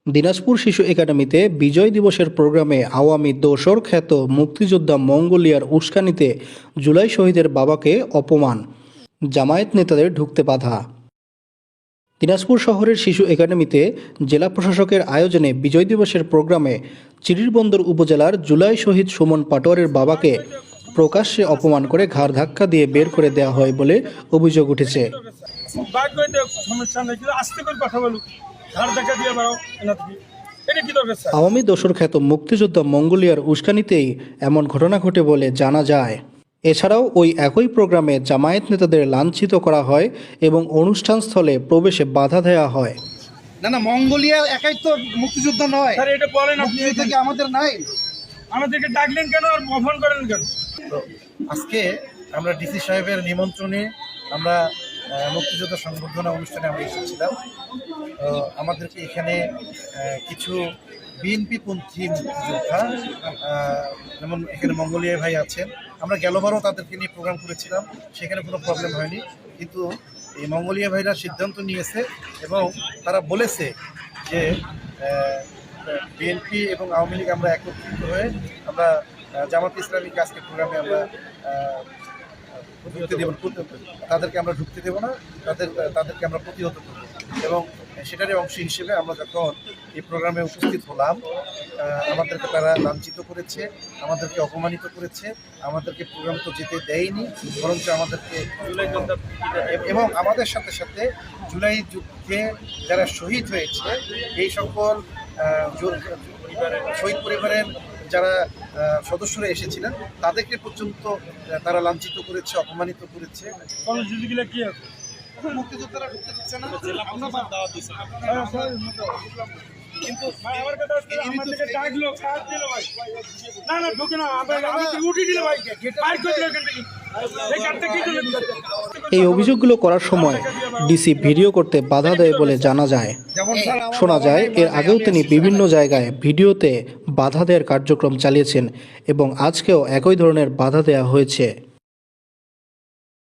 দিনাজপুর শিশু একাডেমিতে বিজয় দিবসের প্রোগ্রামে আওয়ামী দোসর খ্যাত মুক্তিযোদ্ধা মঙ্গোলিয়ার উস্কানিতে জুলাই শহীদের বাবাকে অপমান, জামায়াত নেতাদের ঢুকতে বাধা। দিনাজপুর শহরের শিশু একাডেমিতে জেলা প্রশাসকের আয়োজনে বিজয় দিবসের প্রোগ্রামে চিরিরবন্দর উপজেলার জুলাই শহীদ সুমন পাটোয়ারের বাবাকে প্রকাশ্যে অপমান করে ঘাড় ধাক্কা দিয়ে বের করে দেওয়া হয় বলে অভিযোগ উঠেছে। আওয়ামী দোসর খ্যাত মুক্তিযোদ্ধা মঙ্গোলিয়ার উস্কানিতেই এমন ঘটনা ঘটে বলে জানা যায়। এছাড়াও ওই একই প্রোগ্রামে জামায়াত নেতাদের লাঞ্ছিত করা হয় এবং অনুষ্ঠানস্থলে প্রবেশে বাধা দেওয়া হয়। না, মঙ্গোলিয়া একাই তো মুক্তিযোদ্ধা নয়। স্যার, এটা বলেন আপনি, মুক্তিযোদ্ধা কি আমাদের নাই? আমাদেরকে ডাকলেন কেন আর অপমান করেন কেন? তো আজকে আমরা ডিসি সাহেবের নিমন্ত্রণে আমরা মুক্তিযোদ্ধা সংবর্ধনা অনুষ্ঠানে আমরা এসেছিলাম। তো আমাদেরকে এখানে কিছু বিএনপিপন্থী মুক্তিযোদ্ধা, যেমন এখানে মঙ্গোলিয়া ভাই আছেন, আমরা গেলবারও তাদেরকে নিয়ে প্রোগ্রাম করেছিলাম, সেখানে কোনো প্রবলেম হয়নি। কিন্তু এই মঙ্গোলিয়া ভাইরা সিদ্ধান্ত নিয়েছে এবং তারা বলেছে যে বিএনপি এবং আওয়ামী লীগ আমরা একত্রিত হয়ে আমরা জামাত ইসলামীকে আজকে প্রোগ্রামে আমরা ঢুকতে দেব, তাদেরকে আমরা ঢুকতে দেবো না, তাদেরকে আমরা প্রতিহত করব। এবং সেটারই অংশ হিসেবে আমরা যখন এই প্রোগ্রামে উপস্থিত হলাম, আমাদেরকে তারা লাঞ্ছিত করেছে, আমাদেরকে অপমানিত করেছে, আমাদেরকে প্রোগ্রাম তো যেতে দেয়নি, বরঞ্চ আমাদেরকে এবং আমাদের সাথে সাথে জুলাই যুদ্ধে যারা শহীদ হয়েছে এই সকল শহীদ পরিবারের যারা সদস্যরা এসেছিলেন তাদেরকে পর্যন্ত তারা লাঞ্ছিত করেছে, অপমানিত করেছে। মুক্তিযোদ্ধারা ঢুকতে দিচ্ছে না, কিন্তু আমাদেরকে ডাকলো, কাজ দিল ভাই, না ঢুকে না, আমাদের উঠে দিল ভাই, বাইর করে দিল এখান থেকে। এই অভিযোগগুলো করার সময় ডিসি ভিডিও করতে বাধা দেয় বলে জানা যায়। শোনা যায় এর আগেও তিনি বিভিন্ন জায়গায় ভিডিওতে বাধা দেওয়ার কার্যক্রম চালিয়েছেন এবং আজকেও একই ধরনের বাধা দেওয়া হয়েছে।